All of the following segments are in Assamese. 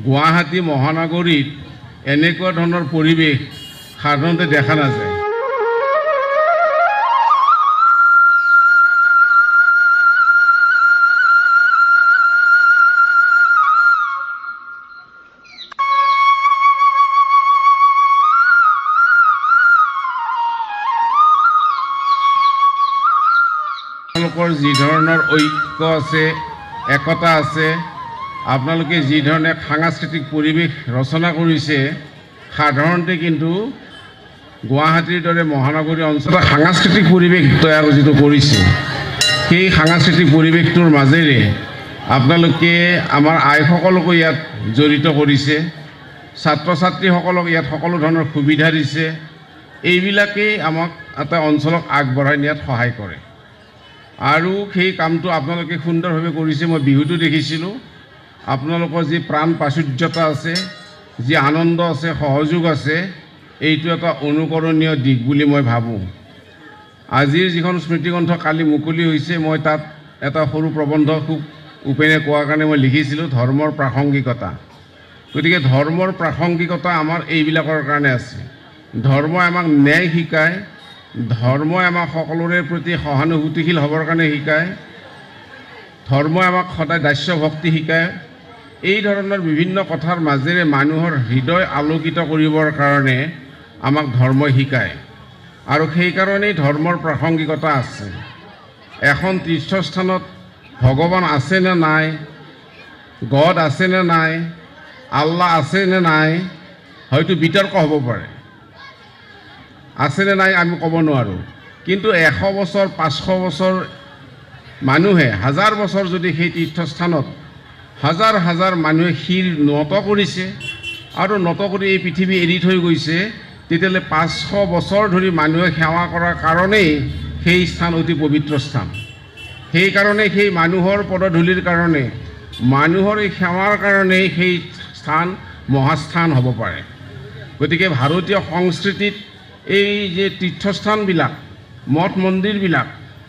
গুৱাহাটী মহানগৰীত এনেকুৱা ধৰণৰ পৰিৱেশ সাধাৰণতে দেখা নাযায়। আপোনালোকৰ যি ধৰণৰ ঐক্য আছে, একতা আছে, আপোনালোকে যি ধৰণে সাংস্কৃতিক পৰিৱেশ ৰচনা কৰিছে, সাধাৰণতে কিন্তু গুৱাহাটীৰ দৰে মহানগৰী অঞ্চলত সাংস্কৃতিক পৰিৱেশ তৈয়াৰ যিটো কৰিছে, সেই সাংস্কৃতিক পৰিৱেশটোৰ মাজেৰে আপোনালোকে আমাৰ আইসকলকো ইয়াত জড়িত কৰিছে, ছাত্ৰ ছাত্ৰীসকলক ইয়াত সকলো ধৰণৰ সুবিধা দিছে। এইবিলাকেই আমাক এটা অঞ্চলক আগবঢ়াই নিয়াত সহায় কৰে আৰু সেই কামটো আপোনালোকে সুন্দৰভাৱে কৰিছে। মই বিহুটো দেখিছিলোঁ, আপোনালোকৰ যি প্ৰাণ প্ৰাচুৰ্যতা আছে, যি আনন্দ আছে, সহযোগ আছে, এইটো এটা অনুকৰণীয় দিশ বুলি মই ভাবোঁ। আজিৰ যিখন স্মৃতিগ্ৰন্থ কালি মুকলি হৈছে, মই তাত এটা সৰু প্ৰবন্ধ খুব উপেনে কোৱাৰ কাৰণে মই লিখিছিলোঁ, ধৰ্মৰ প্ৰাসংগিকতা। গতিকে ধৰ্মৰ প্ৰাসংগিকতা আমাৰ এইবিলাকৰ কাৰণে আছে। ধৰ্মই আমাক ন্যায় শিকায়, ধৰ্মই আমাক সকলোৰে প্ৰতি সহানুভূতিশীল হ'বৰ কাৰণে শিকায়, ধৰ্মই আমাক সদায় দাস্য ভক্তি শিকায়। এই ধৰণৰ বিভিন্ন কথাৰ মাজেৰে মানুহৰ হৃদয় আলোকিত কৰিবৰ কাৰণে আমাক ধৰ্মই শিকায় আৰু সেইকাৰণেই ধৰ্মৰ প্ৰাসংগিকতা আছে। এখন তীৰ্থস্থানত ভগৱান আছে নে নাই, গড আছে নে নাই, আল্লাহ আছে নে নাই, হয়তো বিতৰ্ক হ'ব পাৰে। আছেনে নাই আমি ক'ব নোৱাৰোঁ, কিন্তু 100 বছৰ 500 বছৰ মানুহে, 1000 বছৰ যদি সেই তীৰ্থস্থানত হাজাৰ হাজাৰ মানুহে শিৰ নত কৰিছে আৰু নত কৰি এই পৃথিৱী এৰি থৈ গৈছে, তেতিয়াহ'লে 500 বছৰ ধৰি মানুহে সেৱা কৰাৰ কাৰণেই সেই স্থান অতি পবিত্ৰ স্থান। সেইকাৰণে সেই মানুহৰ পদধূলিৰ কাৰণে, মানুহৰ এই সেৱাৰ কাৰণেই সেই স্থান মহাস্থান হ'ব পাৰে। গতিকে ভাৰতীয় সংস্কৃতিত এই যে তীৰ্থস্থানবিলাক, মঠ মন্দিৰবিলাক,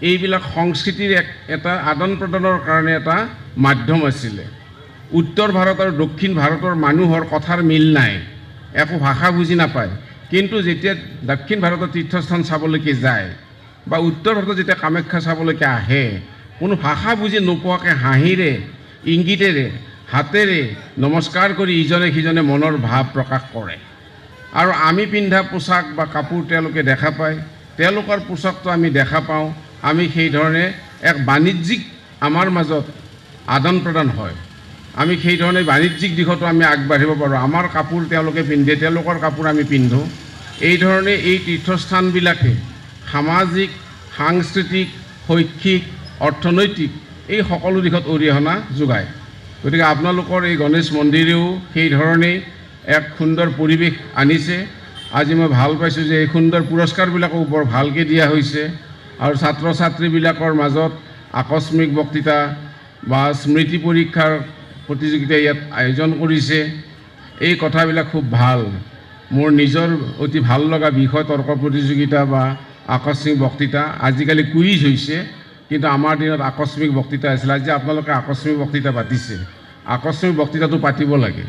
এইবিলাক সংস্কৃতিৰ এটা আদান প্ৰদানৰ কাৰণে এটা মাধ্যম আছিলে। উত্তৰ ভাৰত আৰু দক্ষিণ ভাৰতৰ মানুহৰ কথাৰ মিল নাই, একো ভাষা বুজি নাপায়, কিন্তু যেতিয়া দক্ষিণ ভাৰতৰ তীৰ্থস্থান চাবলৈকে যায় বা উত্তৰ ভাৰতত যেতিয়া কামাখ্যা চাবলৈকে আহে, কোনো ভাষা বুজি নোপোৱাকৈ হাঁহিৰে, ইংগিতেৰে, হাতেৰে নমস্কাৰ কৰি ইজনে সিজনে মনৰ ভাৱ প্ৰকাশ কৰে। আৰু আমি পিন্ধা পোছাক বা কাপোৰ তেওঁলোকে দেখা পায়, তেওঁলোকৰ পোছাকটো আমি দেখা পাওঁ। আমি সেইধৰণে এক বাণিজ্যিক আমাৰ মাজত আদান প্ৰদান হয়, আমি সেইধৰণে বাণিজ্যিক দিশতো আমি আগবাঢ়িব পাৰোঁ। আমাৰ কাপোৰ তেওঁলোকে পিন্ধে, তেওঁলোকৰ কাপোৰ আমি পিন্ধোঁ। এইধৰণে এই তীৰ্থস্থানবিলাকে সামাজিক, সাংস্কৃতিক, শৈক্ষিক, অৰ্থনৈতিক এই সকলো দিশত অৰিহণা যোগায়। গতিকে আপোনালোকৰ এই গণেশ মন্দিৰেও সেইধৰণেই এক সুন্দৰ পৰিৱেশ আনিছে। আজি মই ভাল পাইছোঁ যে এই সুন্দৰ পুৰস্কাৰবিলাকো বৰ ভালকৈ দিয়া হৈছে আৰু ছাত্ৰ ছাত্ৰীবিলাকৰ মাজত আকস্মিক বক্তৃতা বা স্মৃতি পৰীক্ষাৰ প্ৰতিযোগিতা ইয়াত আয়োজন কৰিছে। এই কথাবিলাক খুব ভাল। মোৰ নিজৰ অতি ভাল লগা বিষয় তৰ্ক প্ৰতিযোগিতা বা আকস্মিক বক্তৃতা। আজিকালি কুইজ হৈছে, কিন্তু আমাৰ দিনত আকস্মিক বক্তৃতা আছিল। আজি আপোনালোকে আকস্মিক বক্তৃতা পাতিছে, আকস্মিক বক্তৃতাটো পাতিব লাগে।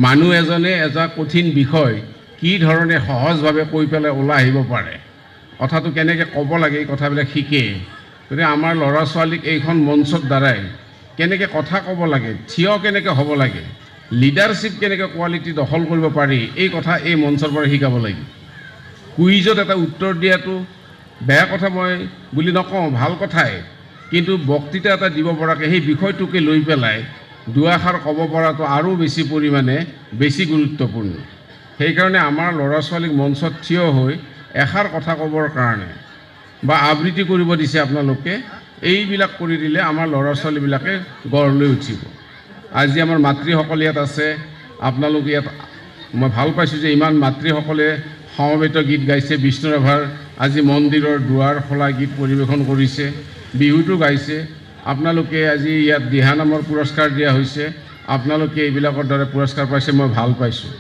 মানুহ এজনে এটা কঠিন বিষয় কি ধৰণে সহজভাৱে কৈ পেলাই ওলাই আহিব পাৰে, কথাটো কেনেকৈ ক'ব লাগে, এই কথাবিলাক শিকে। গতিকে আমাৰ ল'ৰা ছোৱালীক এইখন মঞ্চৰ দ্বাৰাই কেনেকৈ কথা ক'ব লাগে, থিয় কেনেকৈ হ'ব লাগে, লিডাৰশ্বিপ কেনেকৈ কোৱালিটি দখল কৰিব পাৰি, এই কথা এই মঞ্চৰ পৰা শিকাব লাগে। কুইজত এটা উত্তৰ দিয়াটো বেয়া কথা মই বুলি নকওঁ, ভাল কথাই, কিন্তু বক্তৃতা এটা দিব পৰাকৈ সেই বিষয়টোকে লৈ পেলাই দুআষাৰ ক'ব পৰাটো আৰু বেছি পৰিমাণে বেছি গুৰুত্বপূৰ্ণ। সেইকাৰণে আমাৰ ল'ৰা ছোৱালীক মঞ্চত থিয় হৈ এষাৰ কথা ক'বৰ কাৰণে বা আবৃত্তি কৰিব দিছে আপোনালোকে, এইবিলাক কৰি দিলে আমাৰ ল'ৰা ছোৱালীবিলাকে গঢ় লৈ উঠিব। আজি আমাৰ মাতৃসকল ইয়াত আছে, আপোনালোক ইয়াত মই ভাল পাইছোঁ যে ইমান মাতৃসকলে সমবেত গীত গাইছে। বিষ্ণু ৰাভাৰ আজি মন্দিৰৰ দুৱাৰ খোলা গীত পৰিৱেশন কৰিছে, বিহুটো গাইছে। আপোনালোকে আজি ইয়াত দিহানামৰ পুৰস্কাৰ দিয়া হৈছে, আপোনালোকে এইবিলাকৰ দ্বাৰা পুৰস্কাৰ পাইছে, মই ভাল পাইছোঁ।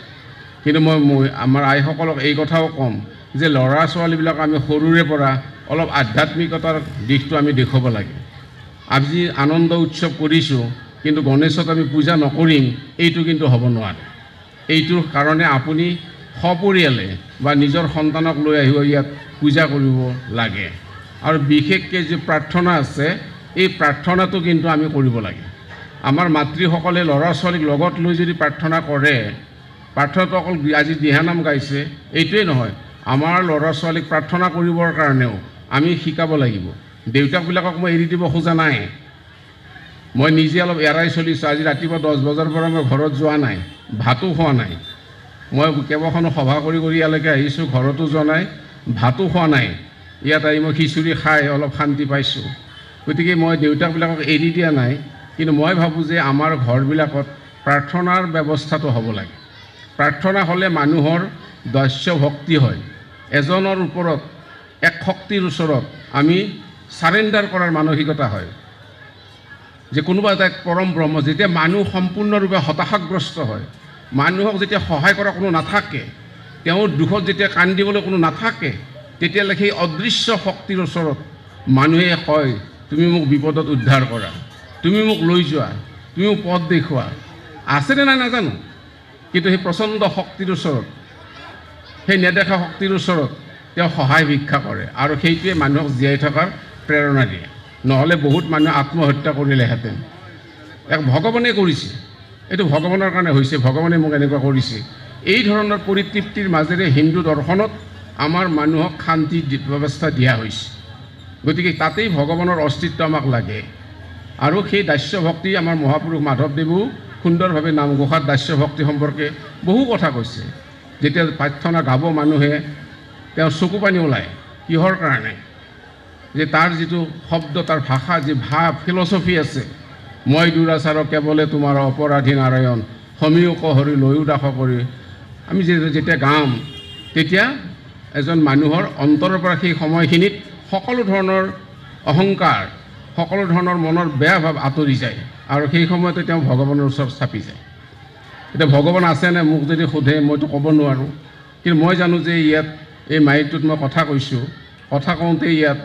কিন্তু মই আমাৰ আইসকলক এই কথাও ক'ম যে ল'ৰা ছোৱালীবিলাক আমি সৰুৰে পৰা অলপ আধ্যাত্মিকতাৰ দিশটো আমি দেখুৱাব লাগে। আজি আনন্দ উৎসৱ কৰিছোঁ, কিন্তু গণেশক আমি পূজা নকৰিম এইটো কিন্তু হ'ব নোৱাৰে। এইটোৰ কাৰণে আপুনি সপৰিয়ালে বা নিজৰ সন্তানক লৈ আহিব ইয়াত পূজা কৰিব লাগে। আৰু বিশেষকৈ যে প্ৰাৰ্থনা আছে এই প্ৰাৰ্থনাটো কিন্তু আমি কৰিব লাগে। আমাৰ মাতৃসকলে ল'ৰা ছোৱালীক লগত লৈ যদি প্ৰাৰ্থনা কৰে, প্ৰাৰ্থনাটো অকল আজি দিহানাম গাইছে এইটোৱেই নহয়, আমাৰ ল'ৰা ছোৱালীক প্ৰাৰ্থনা কৰিবৰ কাৰণেও আমি শিকাব লাগিব। দেউতাকবিলাকক মই এৰি দিব খোজা নাই, মই নিজে অলপ এৰাই চলিছোঁ। আজি ৰাতিপুৱা 10 বজাৰ পৰা মই ঘৰত যোৱা নাই, ভাতো খোৱা নাই। মই কেইবাখনো সভা কৰি ইয়ালৈকে আহিছোঁ, ঘৰতো যোৱা নাই, ভাতো খোৱা নাই। ইয়াত আহি মই খিচিৰি খাই অলপ শান্তি পাইছোঁ। গতিকে মই দেউতাকবিলাকক এৰি দিয়া নাই, কিন্তু মই ভাবোঁ যে আমাৰ ঘৰবিলাকত প্ৰাৰ্থনাৰ ব্যৱস্থাটো হ'ব লাগে। প্ৰাৰ্থনা হ'লে মানুহৰ দস্য ভক্তি হয়। এজনৰ ওপৰত, এক শক্তিৰ ওচৰত আমি চাৰেণ্ডাৰ কৰাৰ মানসিকতা হয়, যে কোনোবা এটা পৰম ব্ৰহ্ম। যেতিয়া মানুহ সম্পূৰ্ণৰূপে হতাশাগ্ৰস্ত হয়, মানুহক যেতিয়া সহায় কৰা কোনো নাথাকে, তেওঁৰ দুখত যেতিয়া কান্দিবলৈ কোনো নাথাকে, তেতিয়াহ'লে সেই অদৃশ্য শক্তিৰ ওচৰত মানুহে কয়, তুমি মোক বিপদত উদ্ধাৰ কৰা, তুমি মোক লৈ যোৱা, তুমি মোক পথ দেখুওৱা। আছেনে নাই নাজানো, কিন্তু সেই প্ৰচণ্ড শক্তিৰ ওচৰত, সেই নেদেখা শক্তিৰ ওচৰত তেওঁ সহায় ভিক্ষা কৰে, আৰু সেইটোৱে মানুহক জীয়াই থকাৰ প্ৰেৰণা দিয়ে। নহ'লে বহুত মানুহে আত্মহত্যা কৰিলেহেঁতেন। ভগৱানে কৰিছে, এইটো ভগৱানৰ কাৰণে হৈছে, ভগৱানে মোক এনেকুৱা কৰিছে। এই ধৰণৰ পৰিতৃপ্তিৰ মাজেৰে হিন্দু দৰ্শনত আমাৰ মানুহক শান্তি ব্যৱস্থা দিয়া হৈছে। গতিকে তাতেই ভগৱানৰ অস্তিত্ব আমাক লাগে। আৰু সেই দাস্য ভক্তি আমাৰ মহাপুৰুষ মাধৱদেৱেও সুন্দৰভাৱে নামঘোষাত দাস্য ভক্তি সম্পৰ্কে বহু কথা কৈছে। যেতিয়া প্ৰাৰ্থনা গাব মানুহে, তেওঁৰ চকু পানী ওলায়। কিহৰ কাৰণে? যে তাৰ যিটো শব্দ, তাৰ ভাষা, যি ভাৱ, ফিলচফি আছে, মই দুৰাচাৰ কেৱলে তোমাৰ অপৰাধী নাৰায়ণ, সমীও কহৰি লৈও দাস কৰি, আমি যেতিয়া গাম তেতিয়া এজন মানুহৰ অন্তৰৰ পৰা সেই সময়খিনিত সকলো ধৰণৰ অহংকাৰ, সকলো ধৰণৰ মনৰ বেয়া ভাৱ আঁতৰি যায়, আৰু সেই সময়তে তেওঁ ভগৱানৰ ওচৰত চাপি যায়। এতিয়া ভগৱান আছেনে মোক যদি সোধে, মইতো ক'ব নোৱাৰোঁ, কিন্তু মই জানো যে ইয়াত এই মাইকটোত মই কথা কৈছোঁ, কথা কওঁতে ইয়াত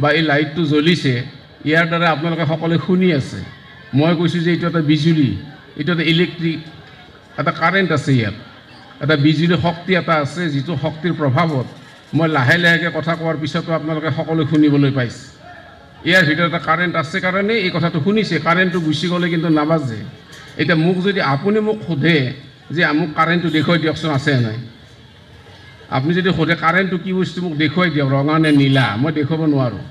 বা এই লাইটটো জ্বলিছে, ইয়াৰ দ্বাৰা আপোনালোকে সকলোৱে শুনি আছে। মই কৈছোঁ যে এইটো এটা বিজুলী, এইটো এটা ইলেক্ট্ৰিক, এটা কাৰেণ্ট আছে, ইয়াত এটা বিজুলী শক্তি এটা আছে, যিটো শক্তিৰ প্ৰভাৱত মই লাহে লাহেকৈ কথা কোৱাৰ পিছতো আপোনালোকে সকলোৱে শুনিবলৈ পাইছে। ইয়াৰ ভিতৰত এটা কাৰেণ্ট আছে কাৰণে এই কথাটো শুনিছে। কাৰেণ্টটো গুচি গ'লে কিন্তু নাবাজে। এতিয়া মোক যদি আপুনি মোক সোধে যে মোক কাৰেণ্টটো দেখুৱাই দিয়কচোন, আছে নাই? আপুনি যদি সোধে কাৰেণ্টটো কি বস্তু মোক দেখুৱাই দিয়ক, ৰঙা নে নীলা, মই দেখুৱাব নোৱাৰোঁ।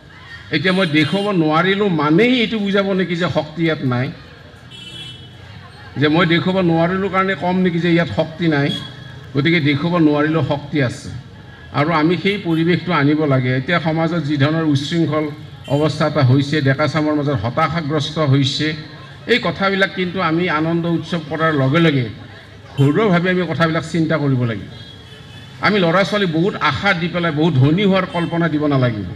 এতিয়া মই দেখুৱাব নোৱাৰিলোঁ মানেই এইটো বুজাব নেকি যে শক্তি ইয়াত নাই? যে মই দেখুৱাব নোৱাৰিলোঁ কাৰণে কম নেকি যে ইয়াত শক্তি নাই? গতিকে দেখুৱাব নোৱাৰিলেও শক্তি আছে, আৰু আমি সেই পৰিৱেশটো আনিব লাগে। এতিয়া সমাজত যি ধৰণৰ উচ্ছৃংখল অৱস্থা এটা হৈছে, ডেকা চামৰ মাজত হতাশাগ্ৰস্ত হৈছে, এই কথাবিলাক কিন্তু আমি আনন্দ উৎসৱ কৰাৰ লগে লগে ঘৰুৱাভাৱে আমি কথাবিলাক চিন্তা কৰিব লাগিব। আমি ল'ৰা ছোৱালী বহুত আশা দি পেলাই বহুত ধনী হোৱাৰ কল্পনা দিব নালাগিব।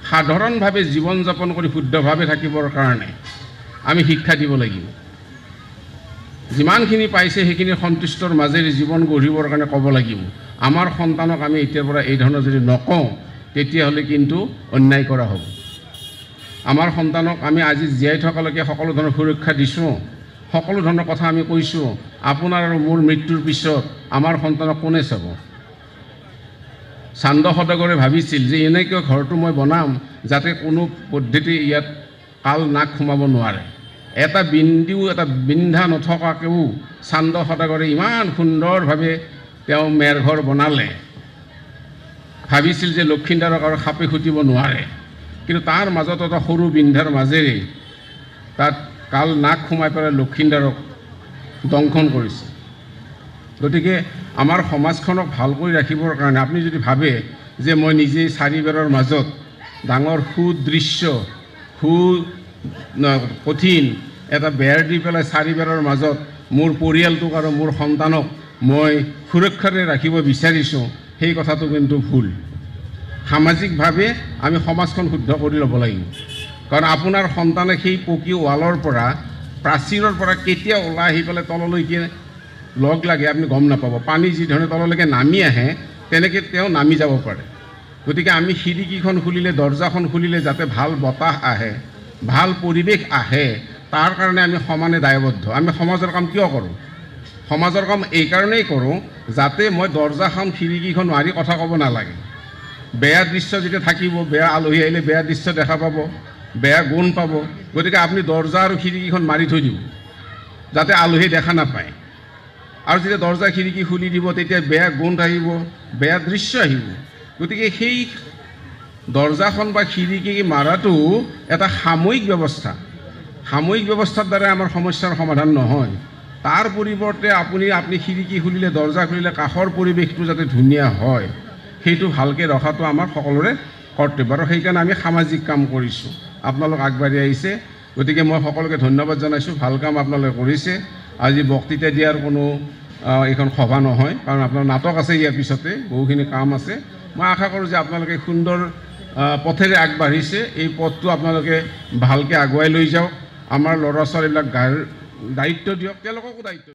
সাধাৰণভাৱে জীৱন যাপন কৰি শুদ্ধভাৱে থাকিবৰ কাৰণে আমি শিক্ষা দিব লাগিব। যিমানখিনি পাইছে সেইখিনি সন্তুষ্টৰ মাজেৰে জীৱন গঢ়িবৰ কাৰণে ক'ব লাগিব। আমাৰ সন্তানক আমি এতিয়াৰ পৰা এই ধৰণৰ যদি নকওঁ, তেতিয়াহ'লে কিন্তু অন্যায় কৰা হ'ব। আমাৰ সন্তানক আমি আজি জীয়াই থকালৈকে সকলো ধৰণৰ সুৰক্ষা দিছোঁ, সকলো ধৰণৰ কথা আমি কৈছোঁ। আপোনাৰ আৰু মোৰ মৃত্যুৰ পিছত আমাৰ সন্তানক কোনে চাব? চান্দ সদাগৰে ভাবিছিল যে এনেকৈ ঘৰটো মই বনাম যাতে কোনো পদ্ধতি ইয়াত কাল নাক সোমাব নোৱাৰে। এটা বিন্দু, এটা বিন্ধা নথকাকৈও চান্দ সদাগৰে ইমান সুন্দৰভাৱে তেওঁ মেৰঘৰ বনালে। ভাবিছিল যে লক্ষীন্দৰক আৰু সাপে খুটিব নোৱাৰে, কিন্তু তাৰ মাজত এটা সৰু বিন্ধাৰ মাজেৰে তাত কাল নাক সোমাই পেলাই লক্ষীন্দৰক দংশন কৰিছে। গতিকে আমাৰ সমাজখনক ভাল কৰি ৰাখিবৰ কাৰণে আপুনি যদি ভাবে যে মই নিজেই চাৰিবেৰৰ মাজত ডাঙৰ সুদৃশ্য, কঠিন এটা বেৰ দি পেলাই চাৰিবেৰৰ মাজত মোৰ পৰিয়ালটোক আৰু মোৰ সন্তানক মই সুৰক্ষাৰে ৰাখিব বিচাৰিছোঁ, সেই কথাটো কিন্তু ভুল। সামাজিকভাৱে আমি সমাজখন শুদ্ধ কৰি ল'ব লাগিব। কাৰণ আপোনাৰ সন্তানে সেই পকী ৱালৰ পৰা, প্ৰাচীৰৰ পৰা কেতিয়া ওলাই আহি পেলাই তললৈকে লগ লাগে আপুনি গম নাপাব। পানী যিধৰণে তললৈকে নামি আহে তেনেকৈ তেওঁ নামি যাব পাৰে। গতিকে আমি খিৰিকীখন খুলিলে, দৰ্জাখন খুলিলে যাতে ভাল বতাহ আহে, ভাল পৰিৱেশ আহে, তাৰ কাৰণে আমি সমানে দায়বদ্ধ। আমি সমাজৰ কাম কিয় কৰোঁ? সমাজৰ কাম এই কাৰণেই কৰোঁ যাতে মই দৰ্জাখন খিৰিকীখন মাৰি কথা ক'ব নালাগে। বেয়া দৃশ্য যেতিয়া থাকিব, বেয়া আলহী আহিলে বেয়া দৃশ্য দেখা পাব, বেয়া গুণ পাব। গতিকে আপুনি দৰ্জা আৰু খিৰিকীখন মাৰি থৈ দিব যাতে আলহী দেখা নাপায়। আৰু যেতিয়া দৰ্জা খিৰিকী খুলি দিব তেতিয়া বেয়া গুণ আহিব, বেয়া দৃশ্য আহিব। গতিকে সেই দৰ্জাখন বা খিৰিকী মাৰাটো এটা সাময়িক ব্যৱস্থা। সাময়িক ব্যৱস্থাৰ দ্বাৰা আমাৰ সমস্যাৰ সমাধান নহয়। তাৰ পৰিৱৰ্তে আপুনি খিৰিকী খুলিলে, দৰ্জা খুলিলে কাষৰ পৰিৱেশটো যাতে ধুনীয়া হয় সেইটো ভালকৈ ৰখাটো আমাৰ সকলোৰে কৰ্তব্য। আৰু সেইকাৰণে আমি সামাজিক কাম কৰিছোঁ, আপোনালোক আগবাঢ়ি আহিছে। গতিকে মই সকলোকে ধন্যবাদ জনাইছোঁ, ভাল কাম আপোনালোকে কৰিছে। আজি বক্তৃতা দিয়াৰ কোনো এইখন সভা নহয়, কাৰণ আপোনাৰ নাটক আছে, ইয়াৰ পিছতে বহুখিনি কাম আছে। মই আশা কৰোঁ যে আপোনালোকে সুন্দৰ পথেৰে আগবাঢ়িছে, এই পথটো আপোনালোকে ভালকৈ আগুৱাই লৈ যাওক। আমাৰ ল'ৰা ছোৱালীবিলাক দায়িত্ব দিয়ক, তেওঁলোককো দায়িত্ব